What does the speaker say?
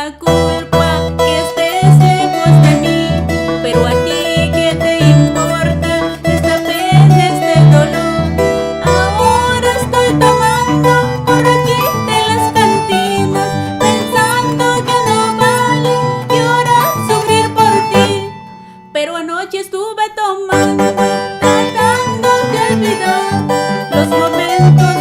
la culpa que estés lejos de mí, pero a ti ¿qué te importa esta pena, este dolor? Ahora estoy tomando borrachita en las cantinas, pensando que no vale llorar, sufrir por ti. Pero anoche estuve tomando, tratando de olvidar los momentos